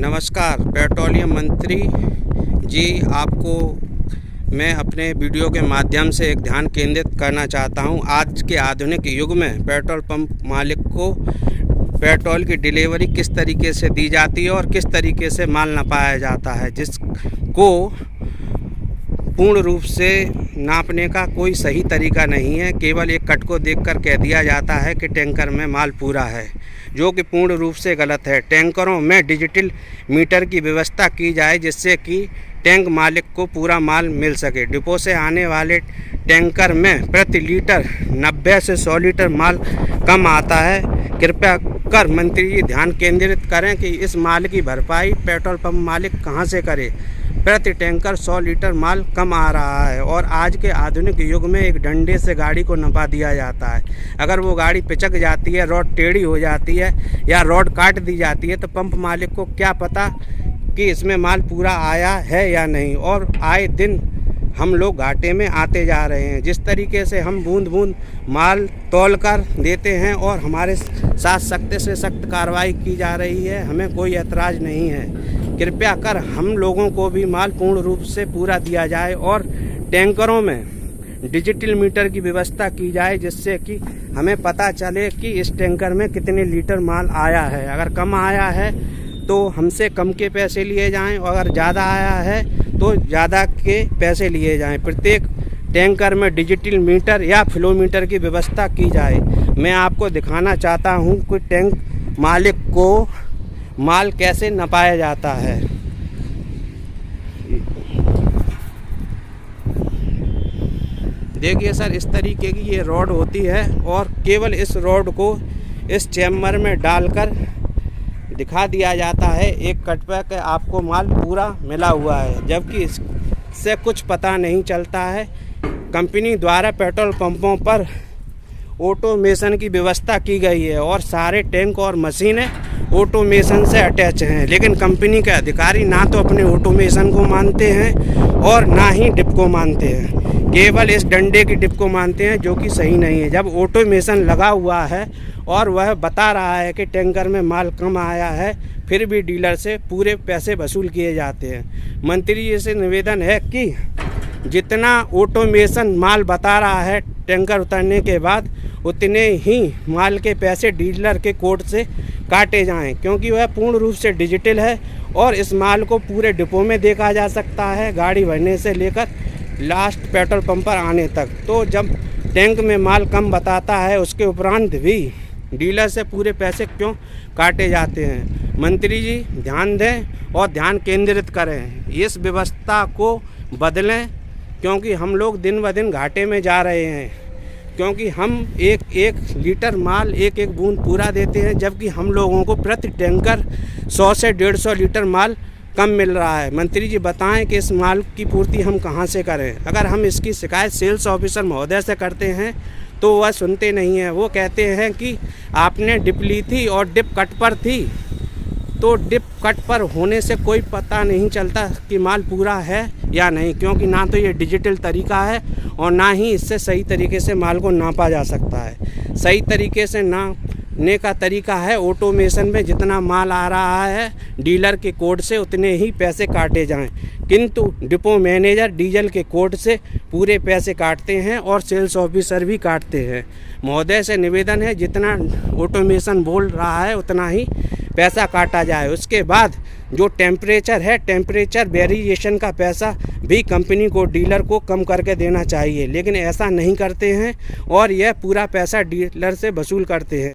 नमस्कार, पेट्रोलियम मंत्री जी, आपको मैं अपने वीडियो के माध्यम से एक ध्यान केंद्रित करना चाहता हूं। आज के आधुनिक युग में पेट्रोल पंप मालिक को पेट्रोल की डिलीवरी किस तरीके से दी जाती है और किस तरीके से माल नपाया जाता है, जिसको पूर्ण रूप से नापने का कोई सही तरीका नहीं है। केवल एक कट को देखकर कह दिया जाता है कि टैंकर में माल पूरा है, जो कि पूर्ण रूप से गलत है। टैंकरों में डिजिटल मीटर की व्यवस्था की जाए, जिससे कि टैंक मालिक को पूरा माल मिल सके। डिपो से आने वाले टैंकर में प्रति लीटर 90 से 100 लीटर माल कम आता है। कृपया कर मंत्री जी ध्यान केंद्रित करें कि इस माल की भरपाई पेट्रोल पंप मालिक कहां से करे। प्रति टैंकर 100 लीटर माल कम आ रहा है और आज के आधुनिक युग में एक डंडे से गाड़ी को नपा दिया जाता है। अगर वो गाड़ी पिचक जाती है, रोड टेढ़ी हो जाती है या रोड काट दी जाती है, तो पंप मालिक को क्या पता कि इसमें माल पूरा आया है या नहीं। और आए दिन हम लोग घाटे में आते जा रहे हैं। जिस तरीके से हम बूंद बूंद माल तौल कर देते हैं और हमारे साथ सख्त से सख्त कार्रवाई की जा रही है, हमें कोई ऐतराज़ नहीं है। कृपया कर हम लोगों को भी माल पूर्ण रूप से पूरा दिया जाए और टैंकरों में डिजिटल मीटर की व्यवस्था की जाए, जिससे कि हमें पता चले कि इस टैंकर में कितने लीटर माल आया है। अगर कम आया है तो हमसे कम के पैसे लिए जाएं और अगर ज़्यादा आया है तो ज़्यादा के पैसे लिए जाएं। प्रत्येक टैंकर में डिजिटल मीटर या फ्लोमीटर की व्यवस्था की जाए। मैं आपको दिखाना चाहता हूं कि टैंक मालिक को माल कैसे नपाया जाता है। देखिए सर, इस तरीके की ये रॉड होती है और केवल इस रॉड को इस चैम्बर में डालकर दिखा दिया जाता है। एक कट पे आपको माल पूरा मिला हुआ है, जबकि इससे कुछ पता नहीं चलता है। कंपनी द्वारा पेट्रोल पंपों पर ऑटोमेशन की व्यवस्था की गई है और सारे टैंक और मशीनें ऑटोमेशन से अटैच हैं, लेकिन कंपनी के अधिकारी ना तो अपने ऑटोमेशन को मानते हैं और ना ही डिप को मानते हैं। केवल इस डंडे की डिप को मानते हैं, जो कि सही नहीं है। जब ऑटोमेशन लगा हुआ है और वह बता रहा है कि टैंकर में माल कम आया है, फिर भी डीलर से पूरे पैसे वसूल किए जाते हैं। मंत्री जी से निवेदन है कि जितना ऑटोमेशन माल बता रहा है टैंकर उतरने के बाद, उतने ही माल के पैसे डीलर के कोड से काटे जाएं, क्योंकि वह पूर्ण रूप से डिजिटल है और इस माल को पूरे डिपो में देखा जा सकता है, गाड़ी भरने से लेकर लास्ट पेट्रोल पंप पर आने तक। तो जब टैंक में माल कम बताता है, उसके उपरांत भी डीलर से पूरे पैसे क्यों काटे जाते हैं। मंत्री जी ध्यान दें और ध्यान केंद्रित करें, इस व्यवस्था को बदलें, क्योंकि हम लोग दिन ब दिन घाटे में जा रहे हैं। क्योंकि हम एक एक लीटर माल एक एक बूंद पूरा देते हैं, जबकि हम लोगों को प्रति टैंकर 100 से 150 लीटर माल कम मिल रहा है। मंत्री जी बताएं कि इस माल की पूर्ति हम कहां से करें। अगर हम इसकी शिकायत सेल्स ऑफिसर महोदय से करते हैं तो वह सुनते नहीं हैं। वो कहते हैं कि आपने डिप ली थी और डिप कट पर थी, तो डिप कट पर होने से कोई पता नहीं चलता कि माल पूरा है या नहीं, क्योंकि ना तो ये डिजिटल तरीका है और ना ही इससे सही तरीके से माल को नापा जा सकता है। सही तरीके से नापने का तरीका है ऑटोमेशन में जितना माल आ रहा है डीलर के कोड से उतने ही पैसे काटे जाएं, किंतु डिपो मैनेजर डीजल के कोड से पूरे पैसे काटते हैं और सेल्स ऑफिसर भी काटते हैं। महोदय से निवेदन है, जितना ऑटोमेशन बोल रहा है उतना ही पैसा काटा जाए। उसके बाद जो टेम्परेचर है, टेम्परेचर वेरिएशन का पैसा भी कंपनी को डीलर को कम करके देना चाहिए, लेकिन ऐसा नहीं करते हैं और यह पूरा पैसा डीलर से वसूल करते हैं।